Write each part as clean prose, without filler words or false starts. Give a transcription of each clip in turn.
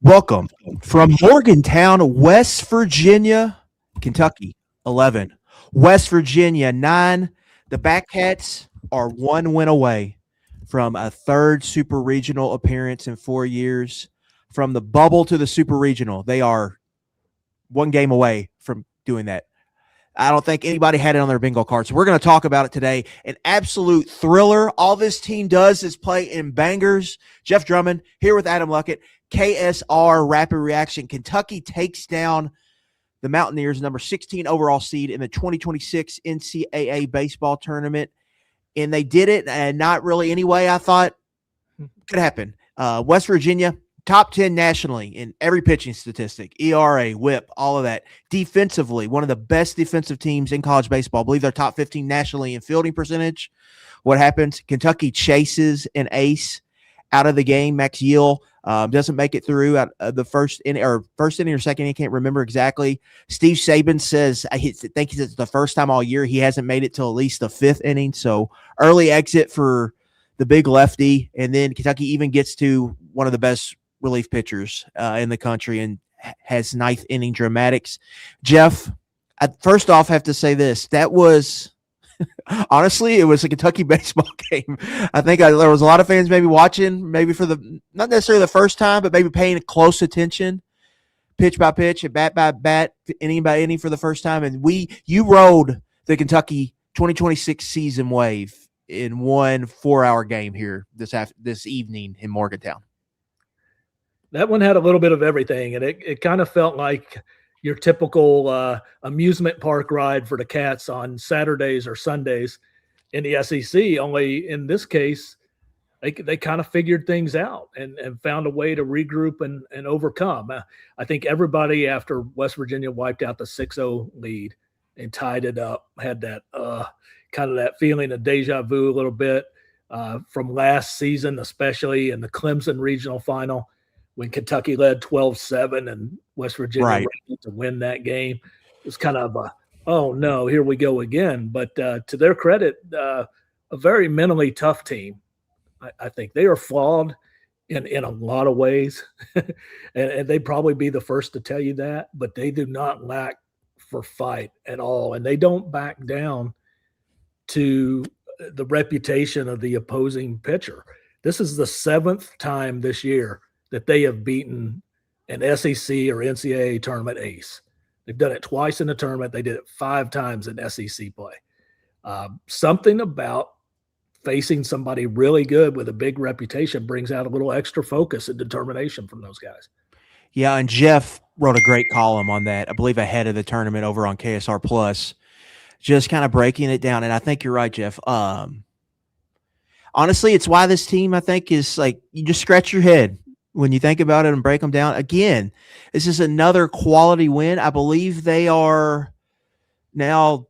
Welcome from Morgantown, West Virginia, Kentucky, 11. West Virginia, 9. The Backcats are one win away from a third Super Regional appearance in 4 years. From the bubble to the Super Regional, they are one game away from doing that. I don't think anybody had it on their bingo card. So we're going to talk about it today. An absolute thriller. All this team does is play in bangers. Jeff Drummond here with Adam Luckett. KSR Rapid Reaction. Kentucky takes down the Mountaineers, number 16 overall seed in the 2026 NCAA baseball tournament. And they did it, and not really any way I thought could happen. West Virginia, top 10 nationally in every pitching statistic, ERA, whip, all of that. Defensively, one of the best defensive teams in college baseball. I believe they're top 15 nationally in fielding percentage. What happens? Kentucky chases an ace out of the game. Max Yeel doesn't make it through out the first inning or second. I can't remember exactly. Steve Saban says, I think it's the first time all year he hasn't made it till at least the fifth inning. So early exit for the big lefty. And then Kentucky even gets to one of the best relief pitchers in the country and has ninth inning dramatics. Jeff, I first off have to say this. That was honestly, it was a Kentucky baseball game. I think there was a lot of fans maybe watching, maybe for not necessarily the first time, but maybe paying close attention, pitch by pitch, and bat by bat, inning by inning for the first time. And you rode the Kentucky 2026 season wave in one 4-hour game here this evening in Morgantown. That one had a little bit of everything, and it kind of felt like your typical amusement park ride for the Cats on Saturdays or Sundays in the SEC. Only in this case, they kind of figured things out and found a way to regroup and overcome. I think everybody, after West Virginia wiped out the 6-0 lead and tied it up, had that kind of that feeling of deja vu a little bit from last season, especially in the Clemson regional final, when Kentucky led 12-7 and West Virginia to win that game. It was kind of oh no, here we go again. But to their credit, a very mentally tough team. I think they are flawed in a lot of ways, and they'd probably be the first to tell you that, but they do not lack for fight at all, and they don't back down to the reputation of the opposing pitcher. This is the 7th time this year that they have beaten an SEC or NCAA tournament ace. They've done it twice in the tournament. They did it 5 times in SEC play. Something about facing somebody really good with a big reputation brings out a little extra focus and determination from those guys. Yeah, and Jeff wrote a great column on that, I believe ahead of the tournament over on KSR Plus, just kind of breaking it down. And I think you're right, Jeff. Honestly, it's why this team, I think, is like you just scratch your head when you think about it and break them down. Again, this is another quality win. I believe they are now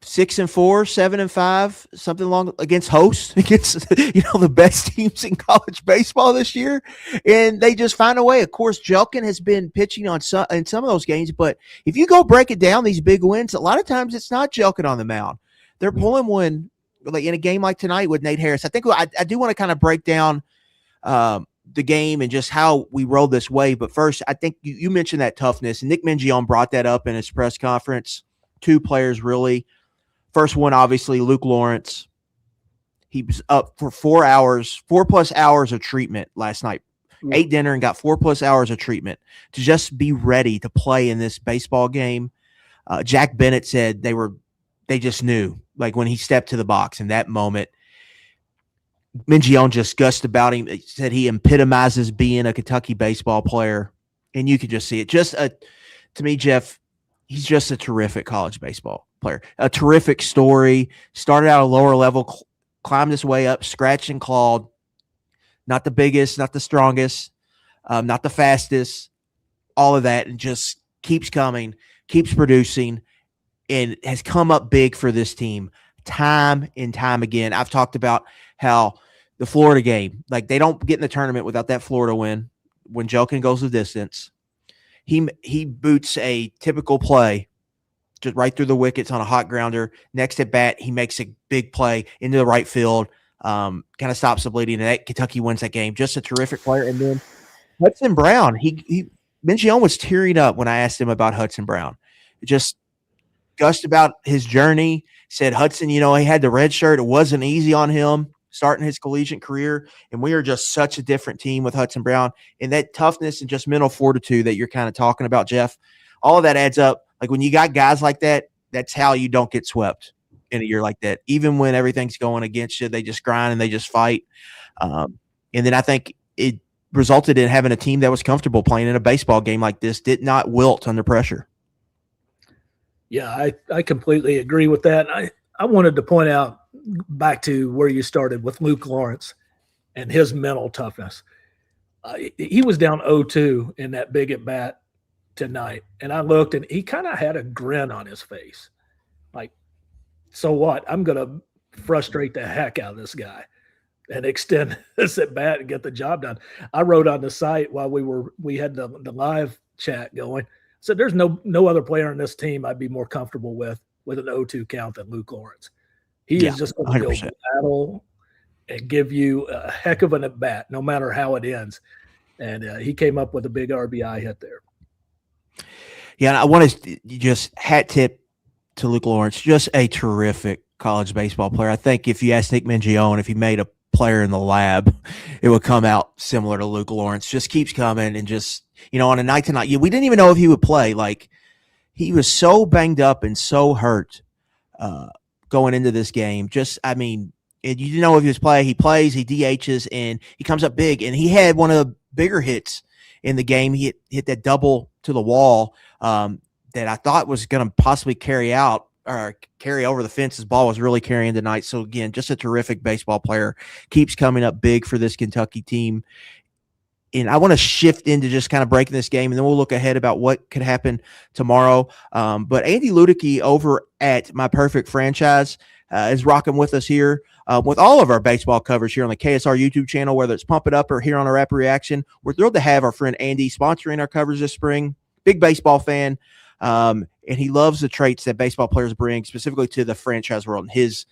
6-4, 7-5, something along against hosts, against the best teams in college baseball this year, and they just find a way. Of course, Jelkin has been pitching in some of those games, but if you go break it down, these big wins, a lot of times it's not Jelkin on the mound. They're pulling one like in a game like tonight with Nate Harris. I think I do want to kind of break down the game and just how we rolled this way. But first, I think you mentioned that toughness, and Nick Mingione brought that up in his press conference. 2 players really. First one, obviously, Luke Lawrence. He was up for 4+ hours of treatment last night. Ate dinner and got 4+ hours of treatment to just be ready to play in this baseball game. Jack Bennett said they just knew, like when he stepped to the box in that moment. Mingione just gussed about him. He said he epitomizes being a Kentucky baseball player, and you could just see it. To me, Jeff, he's just a terrific college baseball player. A terrific story. Started out a lower level, climbed his way up, scratched and clawed. Not the biggest, not the strongest, not the fastest, all of that, and just keeps coming, keeps producing, and has come up big for this team time and time again. I've talked about how the Florida game, like they don't get in the tournament without that Florida win. When Jelkin goes the distance, he boots a typical play just right through the wickets on a hot grounder. Next at bat, he makes a big play into the right field, kind of stops the bleeding, and Kentucky wins that game. Just a terrific player. And then Hudson Brown, he Mingione was tearing up when I asked him about Hudson Brown. Just gushed about his journey. Said Hudson, he had the red shirt. It wasn't easy on him starting his collegiate career, and we are just such a different team with Hudson Brown. And that toughness and just mental fortitude that you're kind of talking about, Jeff, all of that adds up. Like when you got guys like that, that's how you don't get swept in a year like that. Even when everything's going against you, they just grind and they just fight. And then I think it resulted in having a team that was comfortable playing in a baseball game like this, did not wilt under pressure. Yeah, I completely agree with that. I wanted to point out back to where you started with Luke Lawrence and his mental toughness. He was down 0-2 in that big at bat tonight, and I looked, and he kind of had a grin on his face. Like, so what? I'm going to frustrate the heck out of this guy and extend this at bat and get the job done. I wrote on the site while we had the live chat going, said there's no other player on this team I'd be more comfortable with an 0-2 count than Luke Lawrence. He is just going to go battle and give you a heck of an at bat, no matter how it ends. And he came up with a big RBI hit there. Yeah, and I want to just hat tip to Luke Lawrence, just a terrific college baseball player. I think if you ask Nick Mingione if he made a player in the lab, it would come out similar to Luke Lawrence. Just keeps coming and just, on a night to night, we didn't even know if he would play. Like, he was so banged up and so hurt going into this game. Just, you didn't know if he was playing. He plays, he DHs, and he comes up big. And he had one of the bigger hits in the game. He hit that double to the wall that I thought was going to possibly carry out or carry over the fence. His ball was really carrying tonight. So, again, just a terrific baseball player. Keeps coming up big for this Kentucky team. And I want to shift into just kind of breaking this game, and then we'll look ahead about what could happen tomorrow. But Andy Ludicky over at My Perfect Franchise is rocking with us here with all of our baseball coverage here on the KSR YouTube channel, whether it's Pump It Up or here on our Rapid Reaction. We're thrilled to have our friend Andy sponsoring our coverage this spring. Big baseball fan, and he loves the traits that baseball players bring, specifically to the franchise world and his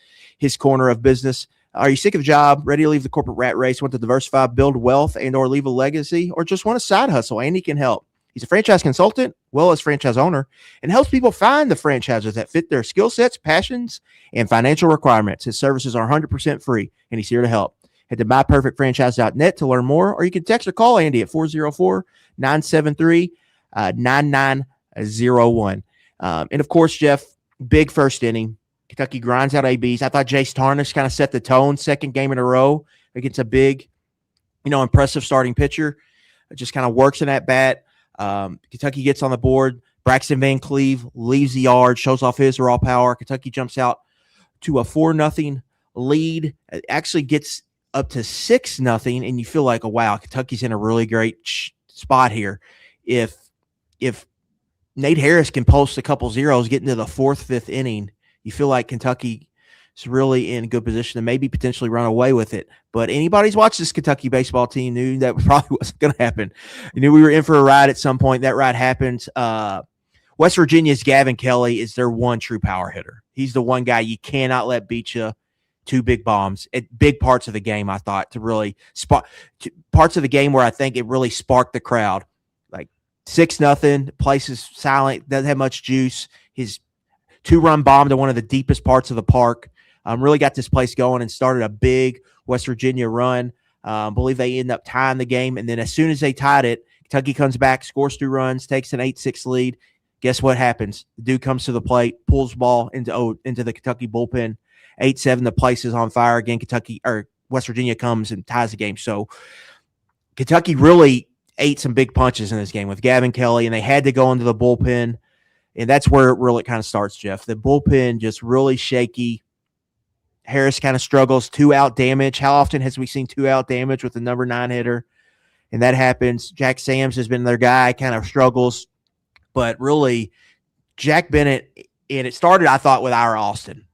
corner of business. Are you sick of the job, ready to leave the corporate rat race, want to diversify, build wealth, and or leave a legacy, or just want a side hustle? Andy can help. He's a franchise consultant, well as franchise owner, and helps people find the franchises that fit their skill sets, passions, and financial requirements. His services are 100% free, and he's here to help. Head to myperfectfranchise.net to learn more, or you can text or call Andy at 404-973-9901. And, of course, Jeff, big first inning. Kentucky grinds out ABs. I thought Jace Tarnish kind of set the tone, second game in a row against a big, impressive starting pitcher. It just kind of works in that bat. Kentucky gets on the board. Braxton Van Cleve leaves the yard, shows off his raw power. Kentucky jumps out to a 4-0 lead. It actually gets up to 6-0, and you feel like, oh, wow, Kentucky's in a really great spot here. If Nate Harris can post a couple zeros, get into the fourth, fifth inning, you feel like Kentucky is really in a good position to maybe potentially run away with it. But anybody's watched this Kentucky baseball team knew that probably wasn't going to happen. You knew we were in for a ride at some point. That ride happened. West Virginia's Gavin Kelly is their one true power hitter. He's the one guy you cannot let beat you. Two big bombs at big parts of the game, I thought, to really spark parts of the game where I think it really sparked the crowd. Like 6-0, place is silent, doesn't have much juice. His 2-run bomb to one of the deepest parts of the park really got this place going and started a big West Virginia run. I believe they end up tying the game. And then as soon as they tied it, Kentucky comes back, scores 2 runs, takes an 8-6 lead. Guess what happens? The dude comes to the plate, pulls the ball into the Kentucky bullpen. 8-7, the place is on fire again. West Virginia comes and ties the game. So Kentucky really ate some big punches in this game with Gavin Kelly, and they had to go into the bullpen. And that's where it kind of starts, Jeff. The bullpen just really shaky. Harris kind of struggles. 2-out damage. How often has we seen 2-out damage with the number 9 hitter? And that happens. Jack Sams has been their guy, kind of struggles. But really, Jack Bennett, and it started, I thought, with Ira Austin,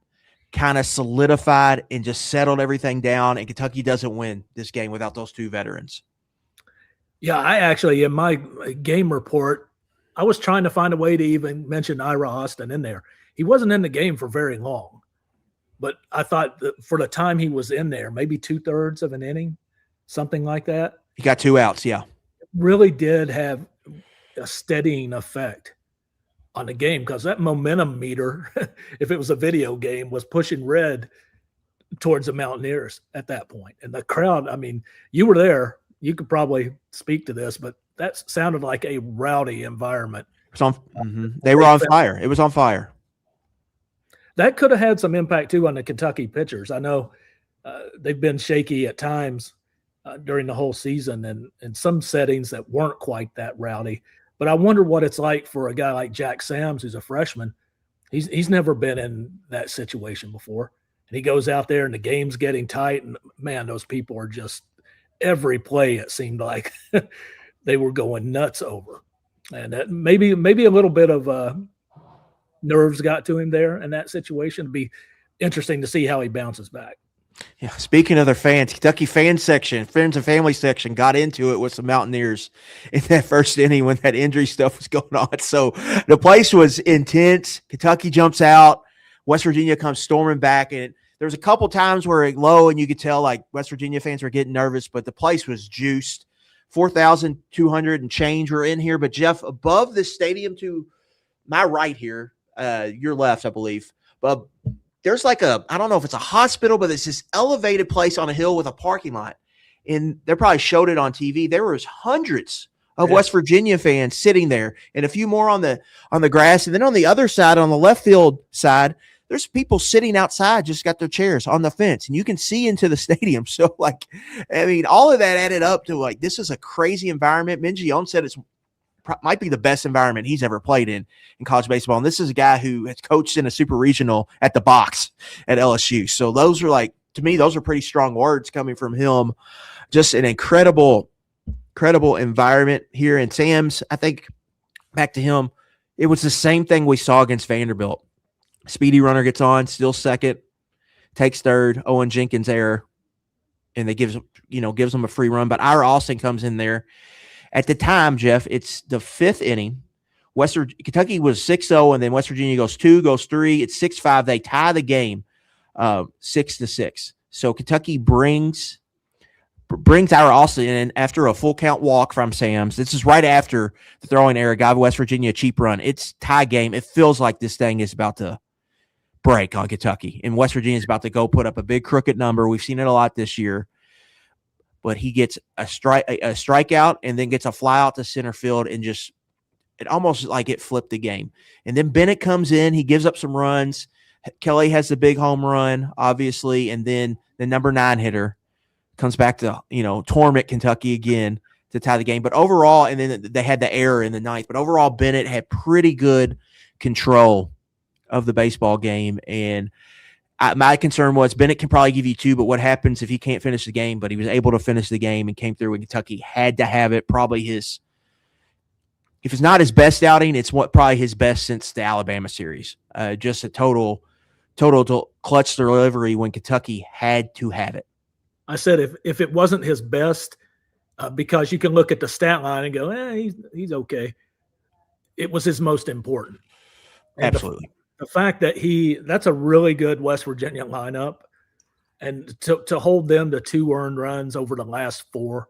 kind of solidified and just settled everything down. And Kentucky doesn't win this game without those 2 veterans. Yeah, I actually, in my game report, I was trying to find a way to even mention Ira Austin in there. He wasn't in the game for very long, but I thought that for the time he was in there, maybe 2/3 of an inning, something like that. He got 2 outs, yeah. really did have a steadying effect on the game, because that momentum meter, if it was a video game, was pushing red towards the Mountaineers at that point. And the crowd, I mean, you were there, you could probably speak to this, but that sounded like a rowdy environment. It was they were on fire. It was on fire. That could have had some impact too on the Kentucky pitchers. I know they've been shaky at times during the whole season, and in some settings that weren't quite that rowdy. But I wonder what it's like for a guy like Jack Sams, who's a freshman. He's never been in that situation before. And he goes out there and the game's getting tight. And, man, those people are just – every play it seemed like they were going nuts over. And that maybe a little bit of nerves got to him there in that situation. It'd be interesting to see how he bounces back. Yeah, speaking of their fans, Kentucky fan section, friends and family section got into it with some Mountaineers in that first inning when that injury stuff was going on. So the place was intense. Kentucky jumps out. West Virginia comes storming back. And there was a couple times where it low and you could tell like West Virginia fans were getting nervous, but the place was juiced. 4,200 and change were in here. But, Jeff, above the stadium to my right here, your left, I believe, but there's like I don't know if it's a hospital, but it's this elevated place on a hill with a parking lot. And they probably showed it on TV. There was hundreds of West Virginia fans sitting there and a few more on the grass. And then on the other side, on the left field side, there's people sitting outside, just got their chairs on the fence, and you can see into the stadium. So, like, I mean, all of that added up to, like, this is a crazy environment. Minjion said it's might be the best environment he's ever played in college baseball. And this is a guy who has coached in a super regional at the box at LSU. So those are like, to me, those are pretty strong words coming from him. Just an incredible environment here. And Sams, I think back to him, it was the same thing we saw against Vanderbilt. Speedy runner gets on, still second, takes third, Owen Jenkins error, and they gives them a free run. But Ira Austin comes in there. At the time, Jeff, it's the fifth inning. Kentucky was 6-0, and then West Virginia goes 2, goes 3. It's 6-5. They tie the game 6-6. So Kentucky brings Ira Austin in after a full count walk from Sams. This is right after the throwing error, gave West Virginia a cheap run. It's tie game. It feels like this thing is about to break on Kentucky, and West Virginia is about to go put up a big crooked number. We've seen it a lot this year. But he gets a strikeout and then gets a fly out to center field, and just it almost like it flipped the game. And then Bennett comes in, he gives up some runs. Kelly has the big home run, obviously, and then the number 9 hitter comes back to torment Kentucky again to tie the game. But overall, and then they had the error in the ninth. But overall, Bennett had pretty good control of the baseball game, and my concern was Bennett can probably give you 2, but what happens if he can't finish the game? But he was able to finish the game and came through, and Kentucky had to have it. Probably if it's not his best outing, it's probably his best since the Alabama series. Just a total clutch delivery when Kentucky had to have it. I said if it wasn't his best, because you can look at the stat line and go, he's okay. It was his most important. Absolutely. The fact that that's a really good West Virginia lineup, and to hold them to 2 earned runs over the last 4,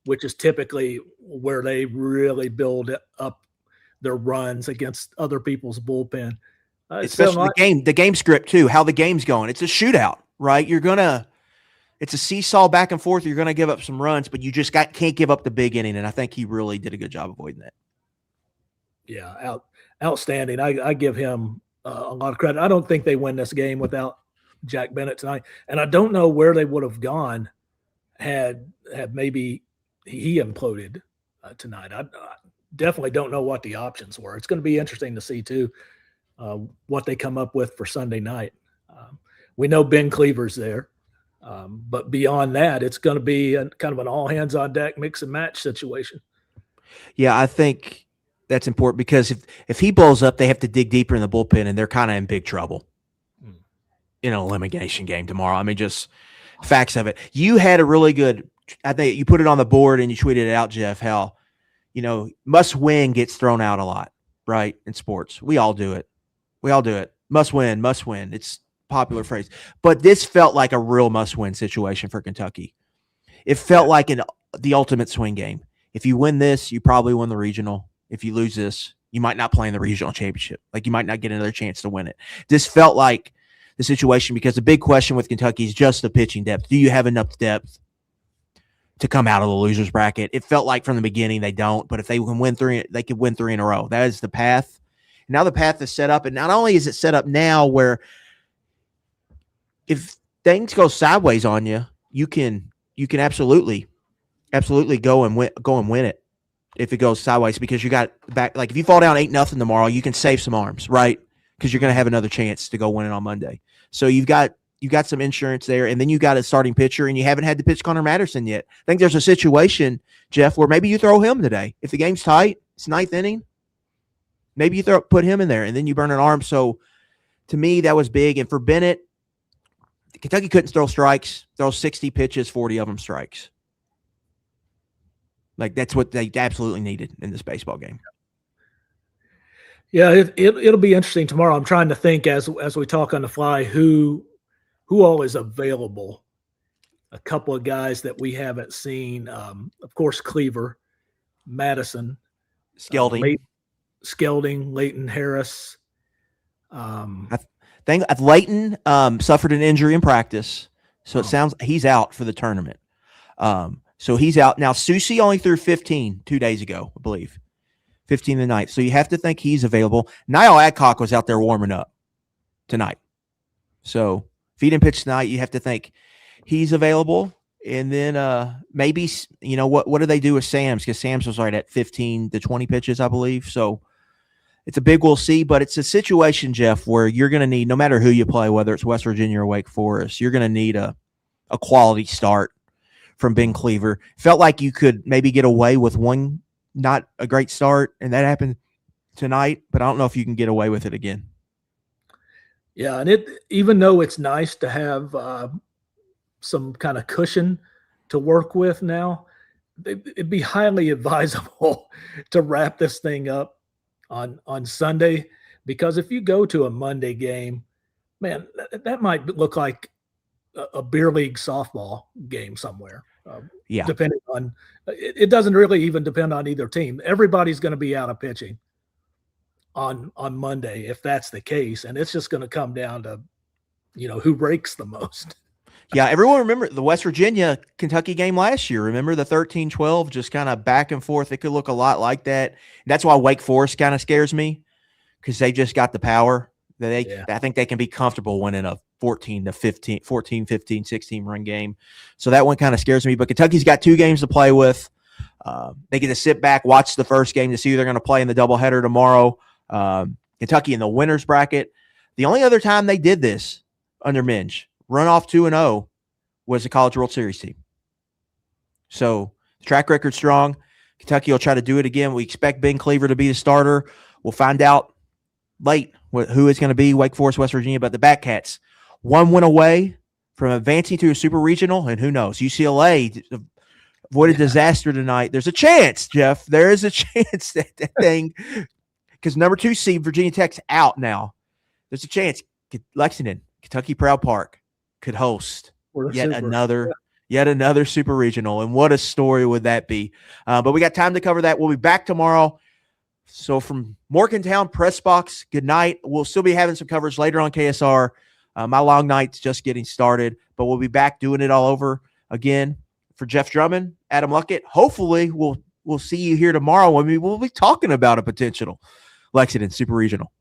which is typically where they really build up their runs against other people's bullpen. Especially the game script too, how the game's going. It's a shootout, right? It's a seesaw back and forth. You're going to give up some runs, but you just can't give up the big inning. And I think he really did a good job avoiding that. Yeah. Outstanding. I give him a lot of credit. I don't think they win this game without Jack Bennett tonight. And I don't know where they would have gone had maybe he imploded tonight. I definitely don't know what the options were. It's going to be interesting to see too what they come up with for Sunday night. We know Ben Cleaver's there, but beyond that, it's going to be kind of an all hands on deck mix and match situation. Yeah, I think that's important because if he blows up, they have to dig deeper in the bullpen, and they're kind of in big trouble in an elimination game tomorrow. I mean, just facts of it. You had a really good – I think you put it on the board and you tweeted it out, Jeff, how, must win gets thrown out a lot, right, in sports. We all do it. Must win. It's a popular phrase. But this felt like a real must-win situation for Kentucky. It felt like the ultimate swing game. if you win this, you probably win the regional. If you lose this, you might not play in the regional championship. Like you might not get another chance to win it. This felt like the situation because the big question with Kentucky is just the pitching depth. Do you have enough depth to come out of the losers bracket? It felt like from the beginning they don't, but if they can win three, they could win 3 in a row. That is the path. Now the path is set up, and not only is it set up now where if things go sideways on you, you can absolutely go and win it if it goes sideways because you got back. Like if you fall down 8-0 tomorrow, you can save some arms, right? Because you're going to have another chance to go win it on Monday. So you've got some insurance there, and then you got a starting pitcher, and you haven't had to pitch Connor Matterson yet. I think there's a situation, Jeff, where maybe you throw him today if the game's tight. It's 9th inning. Maybe you put him in there, and then you burn an arm. So to me, that was big. And for Bennett, Kentucky couldn't throw strikes. Throw 60 pitches, 40 of them strikes. Like that's what they absolutely needed in this baseball game. Yeah, it'll be interesting tomorrow. I'm trying to think as we talk on the fly who all is available. A couple of guys that we haven't seen. Of course, Cleaver, Madison, Skelding, Leighton Harris. I think Leighton suffered an injury in practice, so it sounds he's out for the tournament. So he's out now. Susie only threw 15 2 days ago, I believe, 15 the night. So you have to think he's available. Niall Adcock was out there warming up tonight. So if he didn't pitch tonight, you have to think he's available. And then maybe what do they do with Sam's? Because Sam's was right at 15 to 20 pitches, I believe. So it's a big we'll see, but it's a situation, Jeff, where you're going to need, no matter who you play, whether it's West Virginia or Wake Forest, you're going to need a quality start from Ben Cleaver. Felt like you could maybe get away with one not a great start, and that happened tonight, but I don't know if you can get away with it again. Yeah, and even though it's nice to have some kind of cushion to work with now, it'd be highly advisable to wrap this thing up on Sunday, because if you go to a Monday game, man, that might look like a beer league softball game somewhere. Yeah. Depending on it doesn't really even depend on either team. Everybody's going to be out of pitching on Monday if that's the case, and it's just going to come down to who breaks the most. Yeah, everyone remember the West Virginia Kentucky game last year. Remember the 13-12, just kind of back and forth. It could look a lot like that. That's why Wake Forest kind of scares me, because they just got the power. I think they can be comfortable winning a 14, 15, 16 run game. So that one kind of scares me. But Kentucky's got 2 games to play with. They get to sit back, watch the first game to see who they're going to play in the doubleheader tomorrow. Kentucky in the winner's bracket. The only other time they did this under Minge, run off 2-0, was the College World Series team. So the track record's strong. Kentucky will try to do it again. We expect Ben Cleaver to be the starter. We'll find out late who is going to be Wake Forest, West Virginia. But the Batcats, 1 win away from advancing to a super regional, and who knows? UCLA avoided disaster tonight. There's a chance, Jeff. There is a chance that thing, because number 2 seed Virginia Tech's out now. There's a chance Lexington, Kentucky Proud Park, could host yet another super regional. And what a story would that be? But we got time to cover that. We'll be back tomorrow. So from Morgantown Press Box, good night. We'll still be having some coverage later on KSR. My long night's just getting started, but we'll be back doing it all over again. For Jeff Drummond, Adam Luckett, hopefully we'll see you here tomorrow when we'll be talking about a potential Lexington Super Regional.